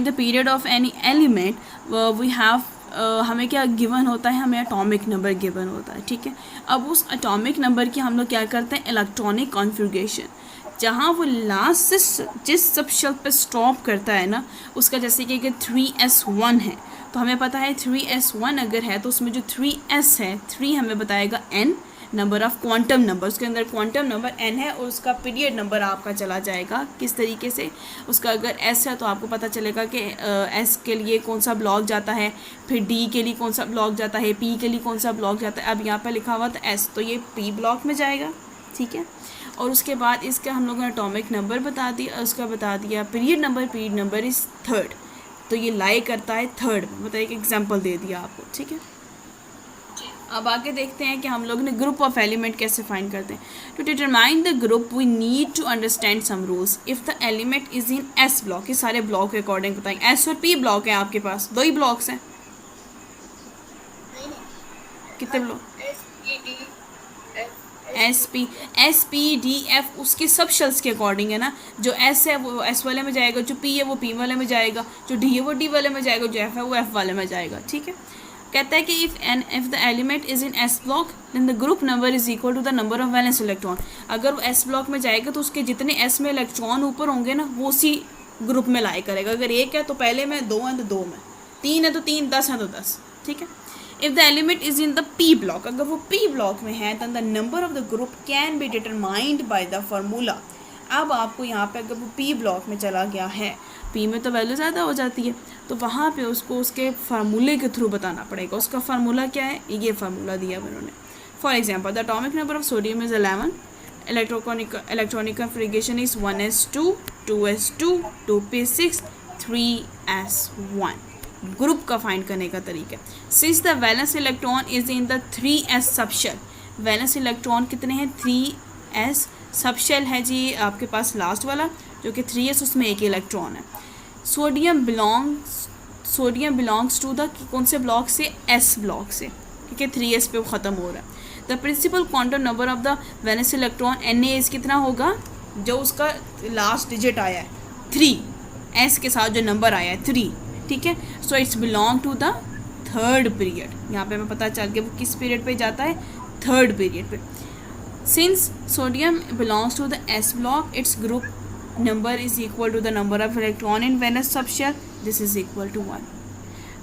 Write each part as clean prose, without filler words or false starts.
Find the period of any element we have हमें क्या given होता है, हमें एटॉमिक नंबर गिवन होता है, ठीक है। अब उस एटॉमिक नंबर की हम लोग क्या करते हैं, इलेक्ट्रॉनिक कॉन्फ़िगरेशन, जहाँ वो लास्ट से जिस सब शब्द पे स्टॉप करता है ना उसका, जैसे कि 3s1 है तो हमें पता है 3s1 अगर है तो उसमें जो 3s है 3 हमें बताएगा n number of quantum number, उसके अंदर क्वांटम नंबर n है और उसका पीरियड नंबर आपका चला जाएगा किस तरीके से, उसका अगर s है तो आपको पता चलेगा कि s के लिए कौन सा ब्लॉक जाता है, फिर d के लिए कौन सा ब्लॉक जाता है, p के लिए कौन सा ब्लॉक जाता है। अब यहाँ पर लिखा हुआ था s तो ये p ब्लॉक में जाएगा, ठीक है। और उसके बाद इसका हम लोगों ने एटॉमिक नंबर बता दिया, उसका बता दिया पीरियड नंबर इज़ 3rd, तो ये लाई करता है 3rd में, मतलब एक एग्जांपल दे दिया आपको, ठीक है। अब आगे देखते हैं कि हम लोग ने ग्रुप ऑफ एलिमेंट कैसे फाइंड करते हैं। To determine the group we need to understand some rules. If the element is in S block, ये सारे ब्लॉक के अकॉर्डिंग बताएंगे। एस और पी ब्लॉक है आपके पास, 2 ही ब्लॉक्स हैं, कितने block, S P D F उसके सब शेल्स के अकॉर्डिंग है ना। जो एस है वो एस वाले में जाएगा, जो पी है वो पी वाले में जाएगा, जो डी है वो डी वाले में जाएगा, जो एफ है वो एफ वाले में जाएगा, ठीक है। कहता है कि if the element is in S block then the group number is equal to the number of valence electron. अगर वो एस ब्लॉक में जाएगा तो उसके जितने एस में इलेक्ट्रॉन ऊपर होंगे ना वो उसी ग्रुप में लाई करेगा। अगर 1 है तो पहले में, 2 है तो 2 में, 3 है तो 3, 10 है तो 10, ठीक है। If the element is in the P block, अगर वो पी ब्लॉक में है then the number of the group can be determined by the formula. अब आपको यहाँ पे अगर वो पी ब्लॉक में चला गया है, पी में तो वैल्यू ज़्यादा हो जाती है, तो वहाँ पे उसको उसके फार्मूले के थ्रू बताना पड़ेगा। उसका फार्मूला क्या है, ये फार्मूला दिया है उन्होंने। For example the atomic number of sodium is 11, electronic configuration is 1s2, 2s2, 2p6, 3s1। Group का फाइंड करने का तरीका। Since the valence electron is in the 3s subshell, valence electron कितने हैं, 3s, सबशेल है जी आपके पास लास्ट वाला जो कि 3s, उसमें एक इलेक्ट्रॉन है। सोडियम बिलोंग्स टू द कौन से ब्लॉक से, s ब्लॉक से, क्योंकि 3s पे वो ख़त्म हो रहा है। The principal quantum number of the valence electron Na कितना होगा, जो उसका लास्ट डिजिट आया है 3, s के साथ जो नंबर आया है 3, ठीक है। So it's belong to the 3rd period, यहाँ पे हमें पता चल गया वो किस पीरियड पे जाता है, 3rd पीरियड पे। Since sodium belongs to the s block its group number is equal to the number of electron in valence subshell, this is equal to 1।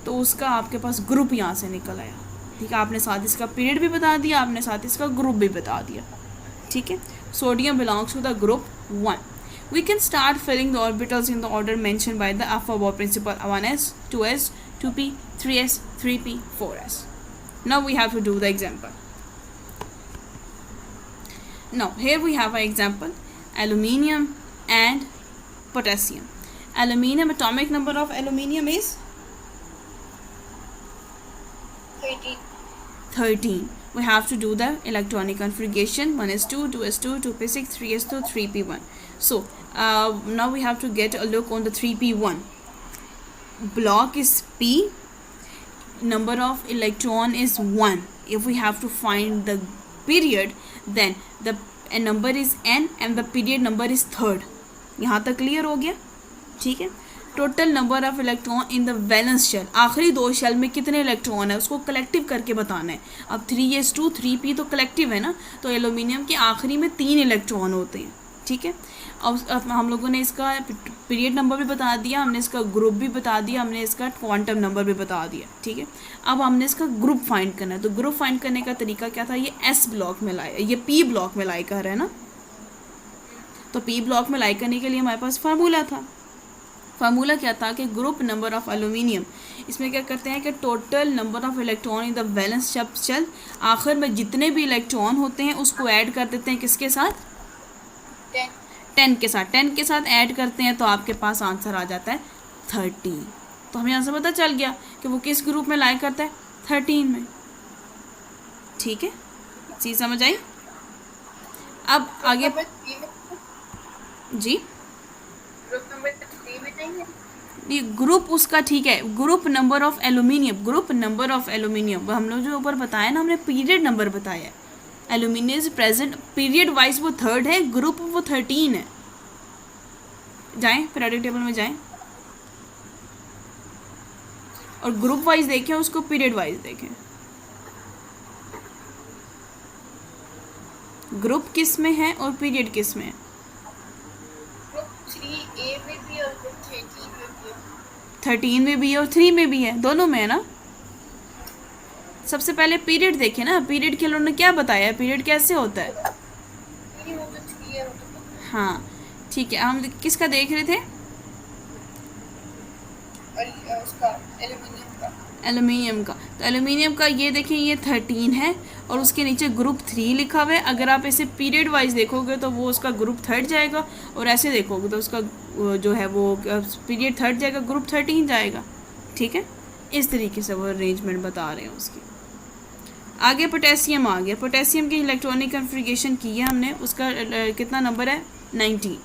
तो उसका आपके पास ग्रुप यहाँ से निकल आया, ठीक है। आपने साथ इसका पीरियड भी बता दिया, आपने साथ इसका ग्रुप भी बता दिया, ठीक है। Sodium belongs to the group 1। We can start filling the orbitals in the order mentioned by the above principle, 1s, 2s, 2p, 3s, 3p, 4s. Now we have to do the example. Now here we have an example, aluminium and potassium. Aluminium, atomic number of aluminium is 13. We have to do the electronic configuration, 1s2, 2s2, 2p6, 3s2, 3p1. So now we have to get a look on the 3p1. Block is p, number of electron is 1. If we have to find the period then the number is n and the period number is 3rd. यहाँ तक clear हो गया, ठीक है। Total number of electron in the valence shell, आखिरी 2 shell में कितने electron है उसको कलेक्टिव करके बताना है। अब 3s2, 3p तो कलेक्टिव है ना, तो एल्यूमिनियम के आखिरी में 3 इलेक्ट्रॉन होते हैं, ठीक है। अब हम लोगों ने इसका पीरियड नंबर भी बता दिया, हमने इसका ग्रुप भी बता दिया, हमने इसका क्वांटम नंबर भी बता दिया, ठीक है। अब हमने इसका ग्रुप फाइंड करना है, तो ग्रुप फाइंड करने का तरीका क्या था, ये s ब्लॉक में लाए, ये p ब्लॉक में लाई कर रहे हैं ना, तो p ब्लॉक में लाई करने के लिए हमारे पास फार्मूला था। फार्मूला क्या था कि ग्रुप नंबर ऑफ एल्यूमिनियम, इसमें क्या करते हैं कि total number of electron in the valence subshell, आखिर में जितने भी इलेक्ट्रॉन होते हैं उसको ऐड कर देते हैं किसके साथ, 10 के साथ, 10 के साथ ऐड करते हैं तो आपके पास आंसर आ जाता है 13। तो हमें यहाँ से पता चल गया कि वो किस ग्रुप में लाई करता है, 13 में, ठीक है। चीज़ समझ आई। अब आगे जी, ये ग्रुप उसका, ठीक है, group number of aluminium, group number of aluminium हम लोग जो ऊपर बताया ना, हमने पीरियड नंबर बताया है। Aluminium is present period wise वो 3rd है, ग्रुप वो 13 है। जाएं पीरियोडिक टेबल में जाएं, और ग्रुप वाइज देखें उसको पीरियड वाइज देखें। ग्रुप किस में है और पीरियड किस में है? ग्रुप 3A में भी और ग्रुप 13 में भी है। 13 में भी है और 3 में भी है, दोनों में है ना। सबसे पहले पीरियड देखें ना, पीरियड के उन्होंने क्या बताया, पीरियड कैसे होता है। ये वो तो 3 है, वो तो हाँ ठीक है, हम किसका देख रहे थे? उसका एल्यूमिनियम का। एल्युमिनियम का। तो एल्युमिनियम का ये देखें, ये 13 है और उसके नीचे ग्रुप 3 लिखा हुआ है। अगर आप इसे पीरियड वाइज देखोगे तो वो उसका ग्रुप 3 जाएगा, और ऐसे देखोगे तो उसका जो है वो पीरियड 3 जाएगा, ग्रुप 13 जाएगा। ठीक है, इस तरीके से वो अरेंजमेंट बता रहे हैं उसकी। आगे पोटेशियम आ गया। पोटेशियम की इलेक्ट्रॉनिक कन्फिगरेशन की है हमने, उसका कितना नंबर है? 19।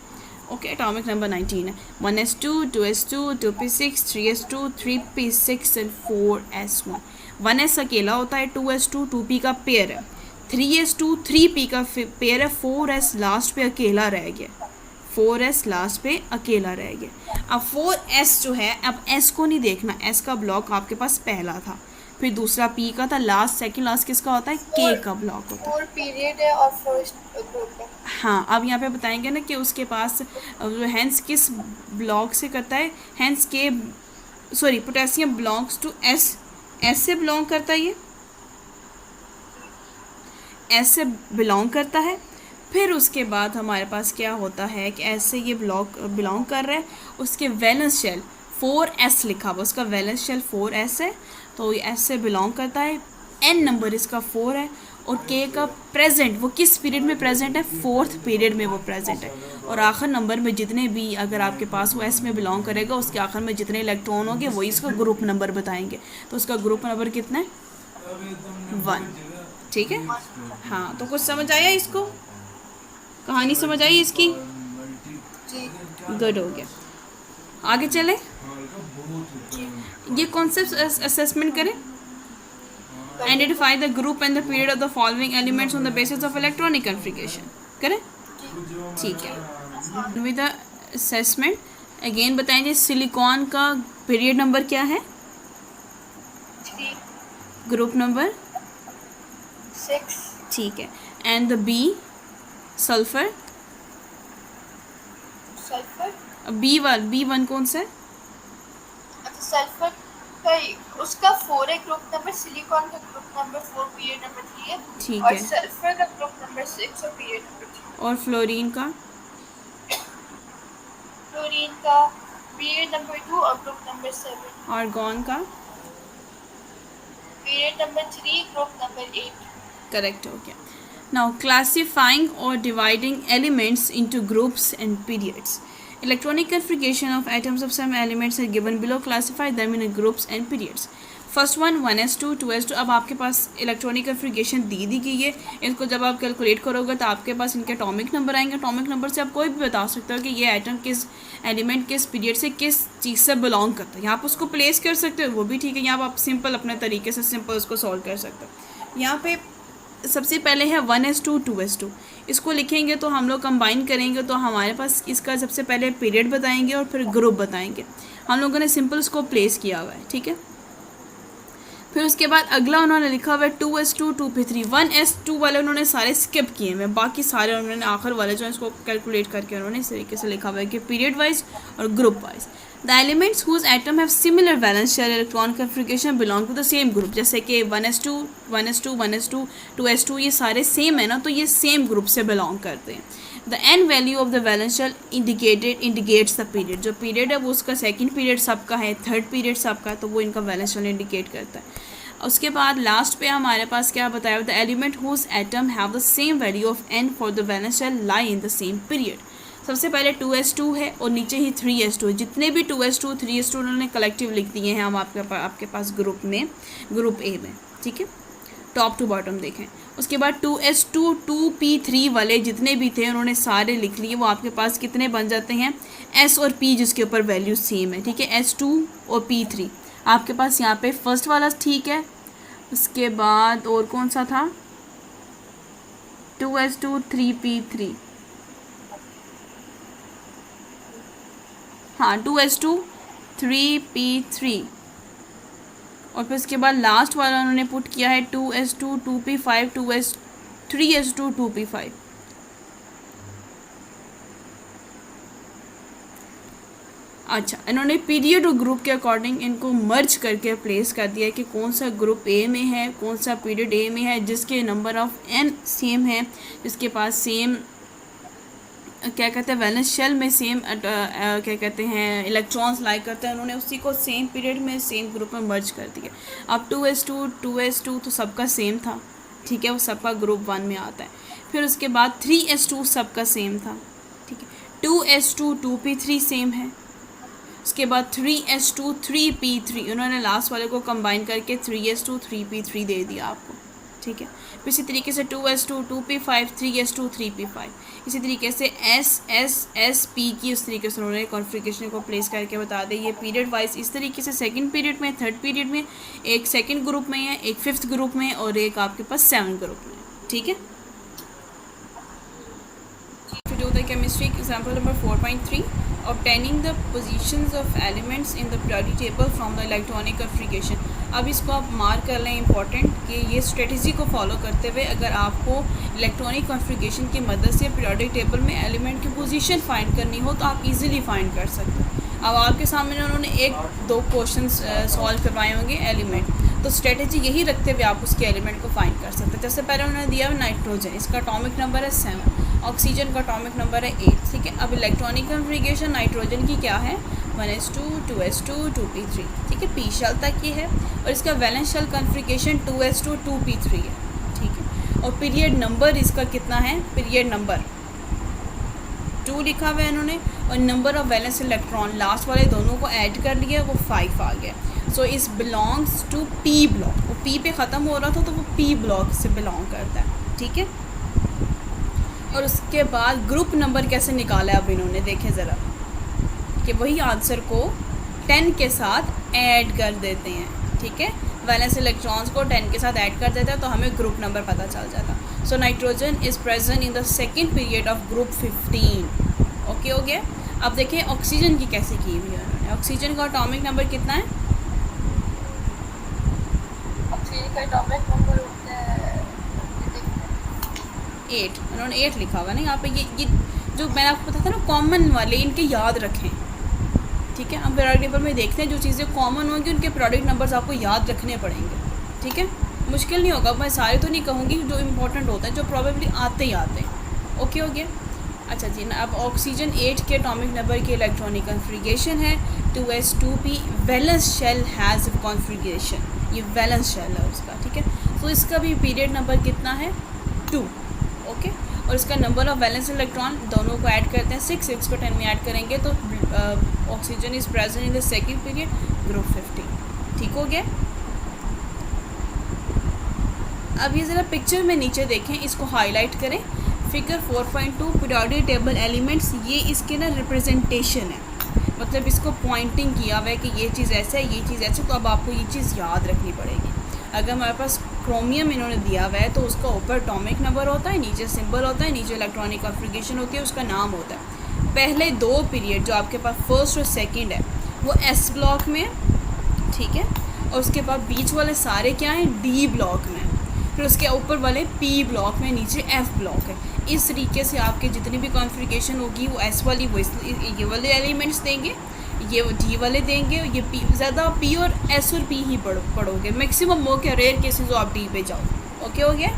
ओके, एटॉमिक नंबर 19 है। 1s2, 2s2, 2p6, 3s2, 3p6 and 4s1। 1s अकेला होता है, 2s2 2p का पेयर है, 3s2 3p का पेयर है, 4s लास्ट पे अकेला रह गया, 4s लास्ट पे अकेला रह गया। अब 4s जो है, अब s को नहीं देखना, s का ब्लॉक आपके पास पहला था, फिर दूसरा p का था, लास्ट सेकंड लास्ट किसका होता है? k का ब्लॉक होता है। 4 पीरियड है और 4 ग्रुप है। हाँ, अब यहाँ पे बताएंगे ना कि उसके पास जो हैंस किस ब्लॉक से करता है, hence K sorry potassium belongs to S, S से बिलोंग करता है, ये एस से बिलोंग करता है। फिर उसके बाद हमारे पास क्या होता है कि एस से ये बिलोंग कर रहा है, उसके वैलेंस शेल 4s लिखा हुआ, उसका वैलेंस शेल 4s है, तो ये एस से बिलोंग करता है। n नंबर इसका 4 है, और k का प्रेजेंट वो किस पीरियड में प्रेजेंट है? 4th पीरियड में वो प्रेजेंट है। और आखिर नंबर में जितने भी अगर आपके पास वो एस में बिलोंग करेगा, उसके आखिर में जितने इलेक्ट्रॉन होंगे वही इसका ग्रुप नंबर बताएंगे। तो उसका ग्रुप नंबर कितना है? 1। ठीक है, हाँ, तो कुछ समझ आया इसको, कहानी समझ आई इसकी? जी गुड, हो गया। आगे चले, ये कॉन्सेप्ट असेसमेंट करें। Identify the group and the period of the following elements on the basis of electronic configuration. करें, ठीक है। विद द असेसमेंट अगेन बताएंगे, सिलिकॉन का पीरियड नंबर क्या है? 3 ग्रुप नंबर 6 ठीक है। And the B sulphur, sulphur. B1 कौन सा है? अच्छा, सल्फर का उसका 4 है ग्रुप नंबर, सिलिकॉन का ग्रुप नंबर 4 पीरियड नंबर 3 है, ठीक और है। सल्फर का ग्रुप नंबर 6 और पीरियड नंबर 3। और फ्लोरीन का? फ्लोरीन का पीरियड नंबर 2 और ग्रुप नंबर 7। आर्गॉन का? Period number 3 group number 8। Correct हो गया। नाउ क्लासिफाइंग और dividing elements into groups and periods. Electronic configuration of atoms of some elements are given below. Classify them in groups and periods. First one 1s2 2s2। अब आपके पास electronic configuration दी गई है, इसको जब आप कैलकुलेट करोगे तो आपके पास इनके एटॉमिक नंबर आएंगे। एटॉमिक नंबर से आप कोई भी बता सकते हो कि ये एटम किस एलिमेंट किस पीरियड से किस चीज़ से बिलोंग करता है। यहाँ आप उसको प्लेस कर सकते हो, वो भी ठीक है। यहाँ आप सिंपल अपने तरीके से सिंपल उसको सॉल्व कर सकते हो। यहाँ पे सबसे पहले है 1s2 2s2, इसको लिखेंगे तो हम लोग कंबाइन करेंगे तो हमारे पास इसका सबसे पहले पीरियड बताएंगे और फिर ग्रुप बताएंगे। हम लोगों ने सिंपल उसको प्लेस किया हुआ है, ठीक है। फिर उसके बाद अगला उन्होंने लिखा हुआ है 2s2 2p3। 1s2 वाले उन्होंने सारे स्किप किए हैं, बाकी सारे उन्होंने आखिर वाले जो है इसको कैलकुलेट करके उन्होंने इस तरीके से लिखा हुआ है कि पीरियड वाइज और group wise. The elements whose atom have similar valence shell electron configuration belong to the same group, जैसे कि 1s2 1s2 1s2 2s2 ये सारे सेम है ना, तो ये सेम ग्रुप से बिलोंग करते हैं। The N value of the valence shell indicates the period, जो पीरियड है वो उसका सेकंड पीरियड सबका है, थर्ड पीरियड सबका है, तो वो इनका वैलेंस शेल इंडिकेट करता है। उसके बाद लास्ट पे हमारे पास क्या बताया, the element whose atom have the same value of N for the valence shell lie in the same period. सबसे पहले 2s2 है और नीचे ही 3s2 है। जितने भी 2s2 3s2 उन्होंने कलेक्टिव लिख दिए हैं हम आपके पास ग्रुप में, ग्रुप ए में, ठीक है, टॉप टू बॉटम देखें। उसके बाद 2s2 2p3 वाले जितने भी थे उन्होंने सारे लिख लिए। वो आपके पास कितने बन जाते हैं, s और p जिसके ऊपर वैल्यू सेम है, ठीक है, s2 और p3 आपके पास यहाँ पे फर्स्ट वाला ठीक है। उसके बाद और कौन सा था, 2s2 3p3, हाँ 2s2 3p3, और फिर उसके बाद लास्ट वाला उन्होंने पुट किया है 2s2 2p5 3s2 2p5। अच्छा, इन्होंने पीरियड और ग्रुप के अकॉर्डिंग इनको मर्ज करके प्लेस कर दिया है कि कौन सा ग्रुप ए में है, कौन सा पीरियड ए में है, जिसके नंबर ऑफ n सेम है, जिसके पास सेम क्या कहते हैं वैलेंस शेल में सेम क्या कहते हैं इलेक्ट्रॉन्स लाई करते हैं, उन्होंने उसी को सेम पीरियड में सेम ग्रुप में मर्ज कर दिया। अब 2s2 तो सबका सेम था, ठीक है, वो सबका ग्रुप 1 में आता है। फिर उसके बाद 3s2 सबका सेम था, ठीक है, 2s2 2p3 सेम है। उसके बाद 3s2 3p3, उन्होंने लास्ट वाले को कंबाइन करके 3s2 3p3 दे दिया आपको, ठीक है। फिर इसी तरीके से 2s2 2p5 3s2 3p5, इसी तरीके से s p की उस तरीके से उन्होंने कॉन्फ़िगरेशन को प्लेस करके बता दें। ये पीरियड वाइज इस तरीके से सेकंड पीरियड में, थर्ड पीरियड में, एक सेकंड ग्रुप में है, एक फिफ्थ ग्रुप में और एक आपके पास 7 ग्रुप में, ठीक है। फिर जो होता है chemistry example number 4.3, obtaining the positions of elements in the periodic table from the electronic configuration। अब इसको आप मार्क कर लें इंपॉर्टेंट कि ये स्ट्रेटजी को फॉलो करते हुए अगर आपको इलेक्ट्रॉनिक कॉन्फ़िगरेशन की मदद से पीरियोडिक टेबल में एलिमेंट की पोजीशन फाइंड करनी हो तो आप इजीली फाइंड कर सकते हैं। अब आपके सामने उन्होंने 1-2 क्वेश्चन सॉल्व करवाए होंगे एलिमेंट, तो स्ट्रेटजी यही रखते हुए आप उसके एलिमेंट को फाइंड कर सकते हैं। जैसे पहले उन्होंने दिया है नाइट्रोजन, इसका एटॉमिक नंबर है 7, ऑक्सीजन का एटॉमिक नंबर है 8, ठीक है। अब इलेक्ट्रॉनिक कॉन्फ़िगरेशन नाइट्रोजन की क्या है 1s2 2s2 2p3, ठीक है, पी शेल तक ये है, और इसका valence shell configuration 2s2 2p3 है, ठीक है। और पीरियड नंबर इसका कितना है, पीरियड नंबर 2 लिखा हुआ है इन्होंने, और number of valence electron last वाले दोनों को ऐड कर लिया, वो 5 आ गया। सो इस बिलोंग्स टू पी ब्लॉक, वो पी पे ख़त्म हो रहा था तो वो पी ब्लॉक से बिलोंग करता है, ठीक है। और उसके बाद ग्रुप नंबर कैसे निकाला है अब इन्होंने, देखें ज़रा कि वही आंसर को 10 के साथ ऐड कर देते हैं, ठीक है, वैलेंस इलेक्ट्रॉन्स को 10 के साथ ऐड कर देता है तो हमें ग्रुप नंबर पता चल जाता। So nitrogen is present in the second period of group 15, okay हो गया। अब देखें ऑक्सीजन की कैसे की हुई है उन्होंने, ऑक्सीजन का एटॉमिक नंबर कितना है, ऑक्सीजन का एटॉमिक नंबर होता है 8, उन्होंने 8 लिखा हुआ है ना यहाँ पे। ये जो मैंने आपको बताया था ना कॉमन वाले, इनके याद रखें, ठीक है। हम पीरियोडिक टेबल में देखते हैं जो चीज़ें कॉमन होंगी उनके पीरियोडिक नंबर्स आपको याद रखने पड़ेंगे, ठीक है, मुश्किल नहीं होगा। मैं सारे तो नहीं कहूँगी, जो इम्पोर्टेंट होता है जो प्रॉबेबली आते ही आते हैं, ओके हो गया। अच्छा जी ना, अब ऑक्सीजन 8 के एटॉमिक नंबर की इलेक्ट्रॉनिक कॉन्फ़िगरेशन है 2s2p, valence shell has configuration, ये वैलेंस शेल है उसका, ठीक है। तो इसका भी पीरियड नंबर कितना है 2, ओके। और इसका नंबर ऑफ वैलेंस इलेक्ट्रॉन दोनों को ऐड करते हैं 6 को 10 में ऐड करेंगे तो oxygen is present in the second period group 15, ठीक हो गया। अब ये ज़रा पिक्चर में नीचे देखें, इसको हाईलाइट करें, फिगर 4.2 पीरियोडिक टेबल एलिमेंट्स, ये इसके ना रिप्रेजेंटेशन है, मतलब इसको पॉइंटिंग किया हुआ है कि ये चीज़ ऐसा है, ये चीज़ ऐसा, तो अब आपको ये चीज़ याद रखनी पड़ेगी। अगर हमारे पास क्रोमियम इन्होंने दिया हुआ है तो उसका ऊपर एटॉमिक नंबर होता है, नीचे सिंबल होता है, नीचे इलेक्ट्रॉनिक कॉन्फ़िगरेशन होती है, उसका नाम होता है। पहले 2 पीरियड जो आपके पास फर्स्ट और सेकंड है वो एस ब्लॉक में, ठीक है, और उसके बाद बीच वाले सारे क्या हैं डी ब्लॉक में, फिर उसके ऊपर वाले पी ब्लॉक में, नीचे एफ ब्लॉक है। इस तरीके से आपके जितनी भी कॉन्फ़िगरेशन होगी वो एस वाली वो ये वाले एलिमेंट्स देंगे, ये डी वाले देंगे, ये पी, ज़्यादा पी और एस और पी ही पढ़ोगे, मैक्सिमम मौके रेयर केसेस आप डी पे जाओ, ओके हो गया।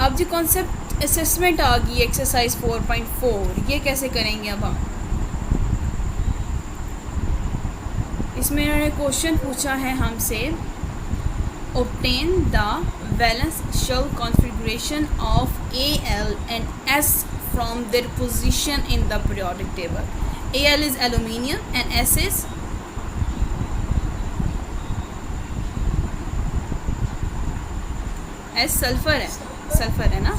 अब जी कॉन्सेप्ट असेसमेंट आ गई एक्सरसाइज 4.4, ये कैसे करेंगे अब हम, इसमें इन्होंने क्वेश्चन पूछा है हमसे, obtain the valence shell configuration of Al and S from their position in the periodic table. Al is aluminium and S is sulphur है, सल्फर है ना।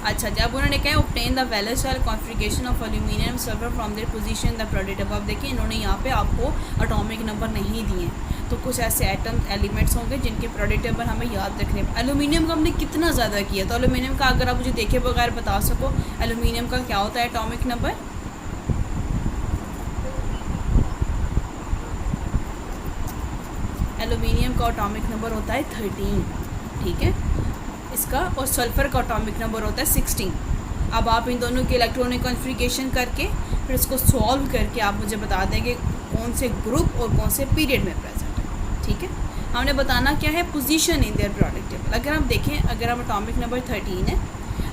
अच्छा, जब उन्होंने कहा obtain the valence shell configuration of aluminium and sulfur from their position in the periodic table, अब देखिए इन्होंने यहाँ पे आपको एटॉमिक नंबर नहीं दिए, तो कुछ ऐसे एटम एलिमेंट्स होंगे जिनके पीरियोडिक टेबल हमें याद रखने। एल्यूमिनियम का हमने कितना ज़्यादा किया, तो एल्यूमिनियम का अगर आप मुझे देखे बगैर बता सको एल्यूमिनियम का क्या होता है एटॉमिक नंबर, एलुमिनियम का एटॉमिक नंबर होता है 13, ठीक है इसका, और सल्फ़र का एटॉमिक नंबर होता है 16। अब आप इन दोनों की इलेक्ट्रॉनिक कॉन्फ़िगरेशन करके फिर इसको सॉल्व करके आप मुझे बता देंगे कौन से ग्रुप और कौन से पीरियड में प्रेजेंट है, ठीक है। हमने बताना क्या है, position in their periodic table. अगर हम देखें, अगर हम एटॉमिक नंबर 13 है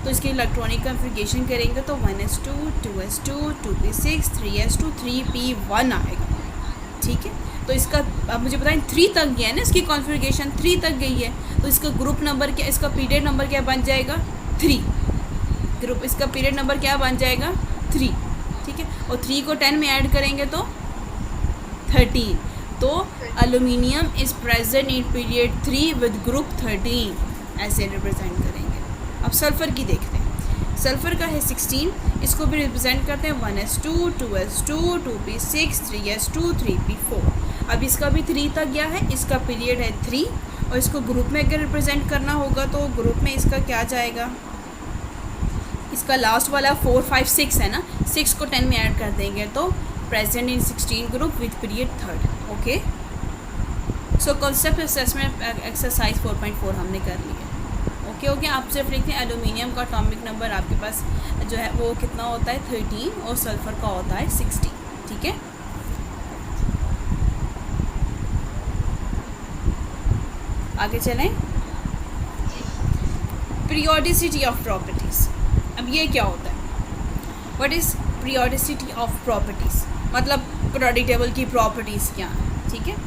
तो इसकी इलेक्ट्रॉनिक कॉन्फ़िगरेशन करेंगे तो 1s2 2s2 2p6 3s2 3p1 आएगा, ठीक है। तो इसका अब मुझे बताएं 3 तक गया है ना, इसकी कॉन्फ़िगरेशन 3 तक गई है, तो इसका ग्रुप नंबर क्या, इसका पीरियड नंबर क्या बन जाएगा 3, ग्रुप इसका पीरियड नंबर क्या बन जाएगा 3, ठीक है। और 3 को 10 में ऐड करेंगे तो 13, तो aluminium is present in period 3 with group 13, ऐसे रिप्रेजेंट करेंगे। अब सल्फ़र की देखते हैं, सल्फ़र का है 16, इसको भी रिप्रेजेंट करते हैं 1s2 2s2 2p6 3s2 3p4। अब इसका भी 3 तक गया है, इसका पीरियड है 3, और इसको ग्रुप में अगर रिप्रेजेंट करना होगा तो ग्रुप में इसका क्या जाएगा, इसका लास्ट वाला 4 5 6 है ना, 6 को 10 में ऐड कर देंगे तो present in 16 group with period 3rd, okay. So concept assessment exercise 4.4 हमने कर लिया, ओके। आप सिर्फ लिखते हैं एल्यूमिनियम का एटॉमिक नंबर आपके पास जो है वो कितना होता है 13, और सल्फ़र का होता है 16, ठीक है। आगे चलें, पीरियोडिसिटी ऑफ प्रॉपर्टीज़। अब ये क्या होता है, what is periodicity of properties, मतलब पीरियोडिक टेबल की प्रॉपर्टीज़ क्या हैं, ठीक है।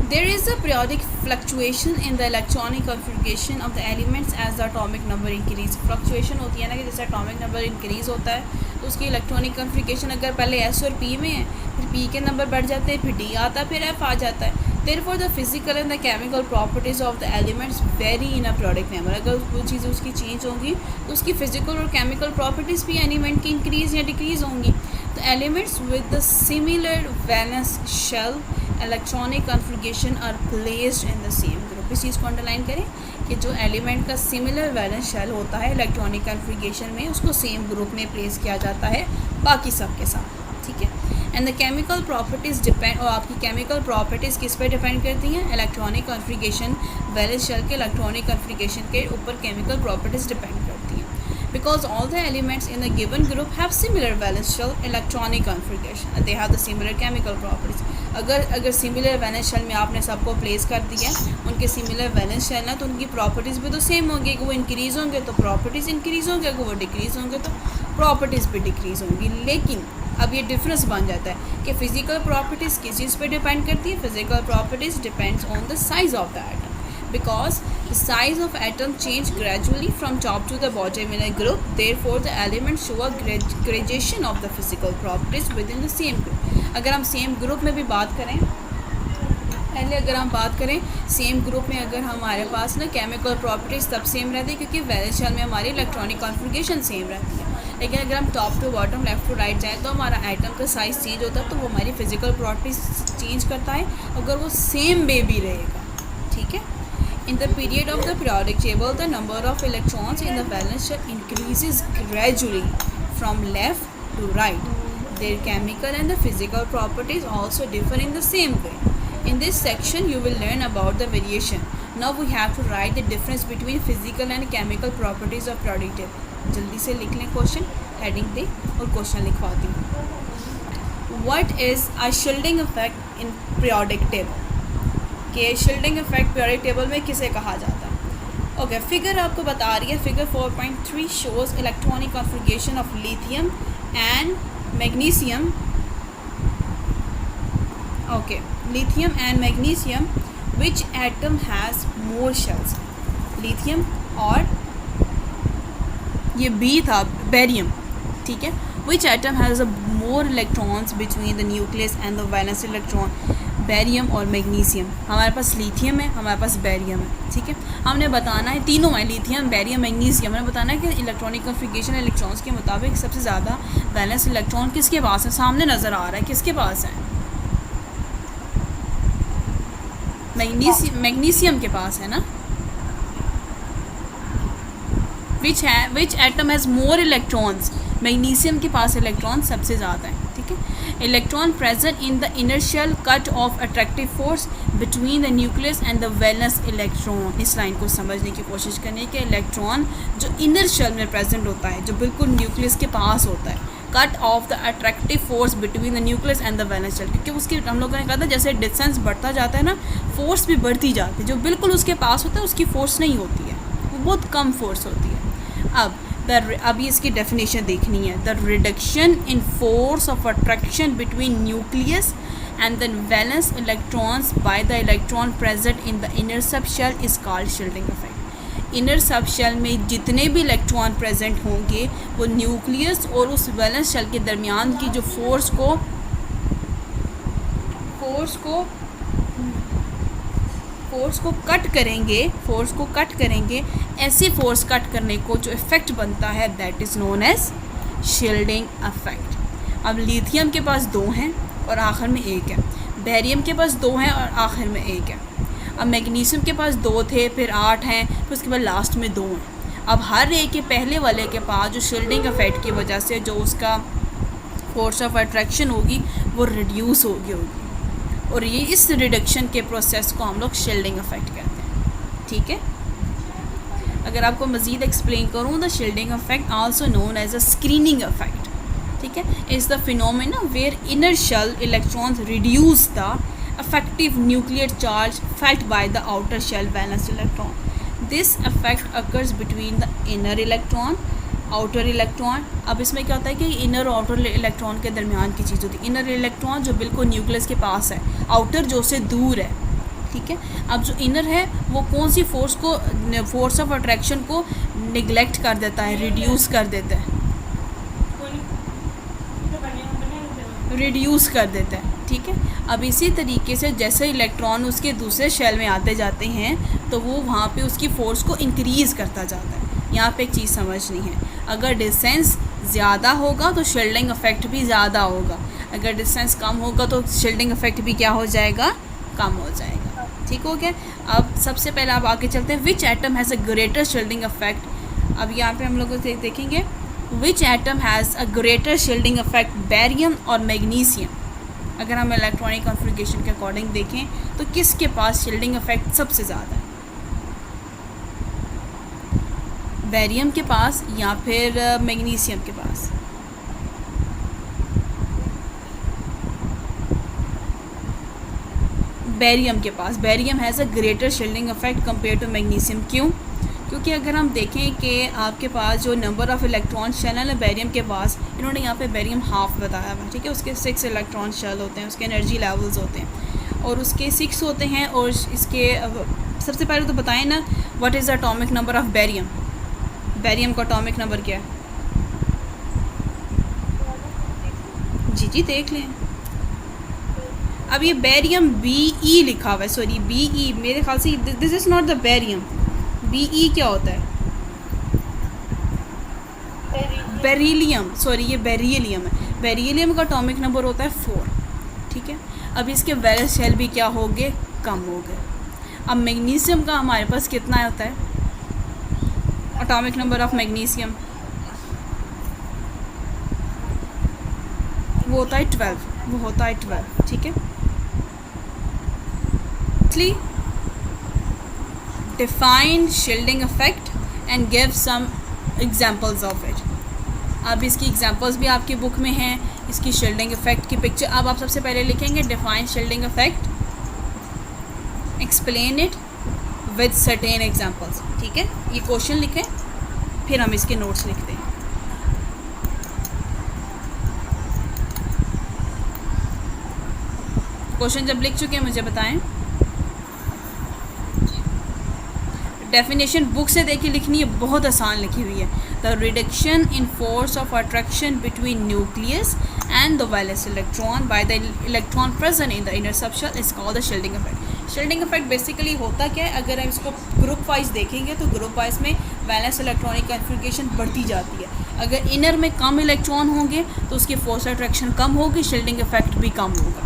There is a periodic fluctuation in the electronic configuration of the elements as the atomic number increase। Fluctuation होती है ना कि जैसे atomic number इंक्रीज़ होता है तो उसकी इलेक्ट्रॉनिक कॉन्फ़िगरेशन अगर पहले S और P में है, फिर P के नंबर बढ़ जाते हैं, फिर D आता है, फिर F आ जाता है। Therefore the physical and the chemical properties of the elements vary in a periodic number। अगर वो चीज़ें उसकी चेंज होंगी तो उसकी फिजिकल और केमिकल प्रॉपर्टीज़ भी एलिमेंट की इंक्रीज़ या डिक्रीज़ होंगी। तो elements with the similar valence shell electronic configuration are placed in the same group. इस चीज़ को अंडरलाइन करें कि जो एलिमेंट का सिमिलर वैलेंस शेल होता है इलेक्ट्रॉनिक कॉन्फ़िगरेशन में, उसको सेम ग्रुप में प्लेस किया जाता है बाकी सब के साथ, ठीक है। And the chemical properties depend, और आपकी केमिकल प्रॉपर्टीज़ किस पे डिपेंड करती हैं, इलेक्ट्रॉनिक कॉन्फ़िगरेशन वैलेंस शेल के इलेक्ट्रॉनिक कॉन्फ़िगरेशन के ऊपर केमिकल प्रॉपर्टीज़ डिपेंड करती हैं। Because all the elements in the given group have similar valence shell electronic configuration, they have the similar chemical properties। अगर सिमिलर वैलेंस शेल में आपने सबको place कर दिया, उनके सिमिलर वैलेंस शेल ना, तो उनकी प्रॉपर्टीज़ भी तो सेम होंगी। अगर वो इंक्रीज़ होंगे तो प्रॉपर्टीज़ इंक्रीज़ होंगे, अगर वो डिक्रीज़ होंगे तो प्रॉपर्टीज़ भी डिक्रीज़ होंगी। लेकिन अब ये डिफरेंस बन जाता है कि फ़िज़िकल प्रॉपर्टीज़ किस चीज़ पे डिपेंड करती है, physical properties depends on the size of the atom, because the size of atom change gradually from top to the bottom in a group, therefore the elements show a gradation of the physical properties within the same group। अगर हम same group में भी बात करें, पहले अगर हम बात करें सेम ग्रुप में, अगर हमारे पास ना केमिकल प्रॉपर्टीज़ तब सेम रहती है क्योंकि वैलेंस शेल में हमारी इलेक्ट्रॉनिक कॉन्फ़िगरेशन सेम रहती है। लेकिन अगर हम top to bottom left to right जाएँ तो हमारा एटम का साइज़ चेंज होता है, तो वो हमारी फिजिकल प्रॉपर्टीज़ चेंज करता है अगर वो सेम वे भी रहेगा, ठीक है। In the period of the periodic table, the number of electrons in the valence shell increases gradually from left to right. Their chemical and the physical properties also differ in the same way. In this section, you will learn about the variation. Now we have to write the difference between physical and chemical properties of periodic table. जल्दी से लिख लें question, heading दे और question लिखवाती हूँ। What is a shielding effect in periodic table? कि shielding effect periodic table में किसे कहा जाता है। ओके, फिगर आपको बता रही है, figure 4.3 shows electronic configuration of lithium and magnesium. Okay, lithium and magnesium which atom has more shells, lithium और ये बी था बेरियम, ठीक है। Which atom has a more electrons between the nucleus and the valence electron, barium और magnesium. हमारे पास lithium है, हमारे पास बेरियम है, ठीक है। हमने बताना है, तीनों है लिथियम बेरियम मैग्नीशियम, हमने बताना है कि इलेक्ट्रॉनिक कॉन्फ़िगरेशन इलेक्ट्रॉन्स के मुताबिक सबसे ज़्यादा वैलेंस इलेक्ट्रॉन किसके पास है, सामने नज़र आ रहा है, किसके पास है, मैग्नीशियम के पास है ना। Which atom has more electrons, magnesium के पास इलेक्ट्रॉन सबसे ज़्यादा है, ठीक है। ठीक है। Electron present in the inner shell cut off attractive force between the nucleus and the valence electron. इस लाइन को समझने की कोशिश करने के इलेक्ट्रॉन जो इनर शेल में प्रेजेंट होता है, जो बिल्कुल न्यूक्लियस के पास होता है, cut off the attractive force between the nucleus and the valence shell, क्योंकि उसकी हम लोगों ने कहा था जैसे डिस्टेंस बढ़ता जाता है ना, फोर्स भी बढ़ती जाती है। जो बिल्कुल उसके पास होता है उसकी फोर्स नहीं होती है, वो बहुत कम फोर्स होती है। अब ये इसकी डेफिनेशन देखनी है। The reduction in force of attraction between nucleus and the valence electrons by the electron present in the inner subshell is called shielding effect। Inner subshell में जितने भी इलेक्ट्रॉन प्रेजेंट होंगे वो न्यूक्लियस और उस वैलेंस शेल के दरमियान की जो फोर्स को कट करेंगे, ऐसी फोर्स कट करने को जो इफ़ेक्ट बनता है that is known as shielding effect. अब लिथियम के पास 2 हैं और आखिर में 1 है, बेरियम के पास 2 हैं और आखिर में 1 है। अब मैग्नीशियम के पास 2 थे, फिर 8 हैं, फिर उसके बाद लास्ट में 2 हैं। अब हर एक के पहले वाले के पास जो शील्डिंग इफेक्ट की वजह से जो उसका फोर्स ऑफ अट्रैक्शन होगी वो रिड्यूस होगी, और ये इस रिडक्शन के प्रोसेस को हम लोग शील्डिंग इफेक्ट कहते हैं। ठीक है, अगर आपको मज़ीद एक्सप्लेन करूँ, the shielding effect also known as a screening effect, ठीक है, is the phenomena where inner shell electrons reduce the effective nuclear charge felt by the outer shell valence electron. This effect occurs between the inner electron, outer electron। अब इसमें क्या होता है कि inner और outer electron के दरमियान की चीज़ होती है। इनर इलेक्ट्रॉन जो बिल्कुल न्यूक्लियस के पास है, आउटर जो से दूर है, ठीक है। अब जो इनर है वो कौन सी फोर्स ऑफ अट्रैक्शन को निगलेक्ट कर देता है, रिड्यूस कर देता है, रिड्यूस कर देता है, ठीक है। अब इसी तरीके से जैसे इलेक्ट्रॉन उसके दूसरे शेल में आते जाते हैं तो वो वहाँ पे उसकी फ़ोर्स को इंक्रीज़ करता जाता है। यहाँ पे एक चीज़ समझनी है, अगर डिस्टेंस ज़्यादा होगा तो शील्डिंग इफेक्ट भी ज़्यादा होगा, अगर डिस्टेंस कम होगा तो शील्डिंग इफेक्ट भी क्या हो जाएगा, कम हो जाएगा। ठीक हो गया। अब सबसे पहले आप आगे चलते हैं, which atom has a greater shielding effect. अब यहाँ पे हम लोग देखेंगे which atom has a greater shielding effect, barium और मैग्नीशियम। अगर हम इलेक्ट्रॉनिक कॉन्फ़िगरेशन के अकॉर्डिंग देखें तो किसके पास शील्डिंग इफेक्ट सबसे ज़्यादा है, बेरियम के पास या फिर मैग्नीशियम के पास? बेरियम के पास। Barium has a greater shielding effect compare to magnesium. क्यों? क्योंकि अगर हम देखें कि आपके पास जो नंबर ऑफ़ इलेक्ट्रॉन शेल है बेरियम के पास, इन्होंने यहाँ पे बेरियम हाफ बताया हुआ है, ठीक है। उसके 6 इलेक्ट्रॉन शेल होते हैं, उसके एनर्जी लेवल्स होते हैं और उसके 6 होते हैं। और इसके सबसे पहले तो बताएं ना, what is the atomic number of barium? Barium का एटॉमिक नंबर क्या है? जी देख लें। अब ये बेरियम BE लिखा हुआ है, सॉरी BE, मेरे ख्याल से this is not the barium. BE क्या होता है? बेरिलियम, सॉरी ये बेरिलियम है। बेरिलियम का एटॉमिक नंबर होता है 4, ठीक है। अब इसके वैलेंस शेल भी क्या हो गए, कम हो गए। अब मैग्नीशियम का हमारे पास कितना होता है एटॉमिक नंबर ऑफ मैग्नीशियम? वो होता है 12, ठीक है। Define shielding effect and give some examples of it। अब इसकी एग्जांपल्स भी आपकी बुक में हैं, इसकी शील्डिंग इफेक्ट की पिक्चर। अब आप सबसे पहले लिखेंगे define shielding effect, explain it with certain examples, ठीक है। ये क्वेश्चन लिखें, फिर हम इसके नोट्स लिखते हैं। क्वेश्चन जब लिख चुके हैं मुझे बताएं। डेफिनेशन बुक से देखिए लिखनी है, बहुत आसान लिखी हुई है। The reduction in force of attraction between nucleus and the valence electron by the electron present in the inner subshell is called the shielding effect. Shielding effect basically होता क्या है, अगर हम इसको ग्रुप वाइज देखेंगे तो ग्रुप वाइज में valence electronic configuration बढ़ती जाती है। अगर इनर में कम इलेक्ट्रॉन होंगे तो उसकी फोर्स अट्रैक्शन कम होगी, शील्डिंग इफेक्ट भी कम होगा।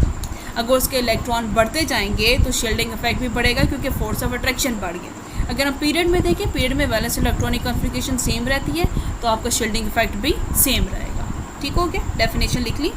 अगर उसके इलेक्ट्रॉन बढ़ते जाएंगे तो शील्डिंग इफेक्ट भी बढ़ेगा क्योंकि फोर्स ऑफ अट्रैक्शन बढ़ गया। अगर हम पीरियड में देखें, पीरियड में वैलेंस इलेक्ट्रॉनिक कॉन्फ़िगरेशन सेम रहती है तो आपका शील्डिंग इफेक्ट भी सेम रहेगा। ठीक हो गया, डेफिनेशन लिख ली।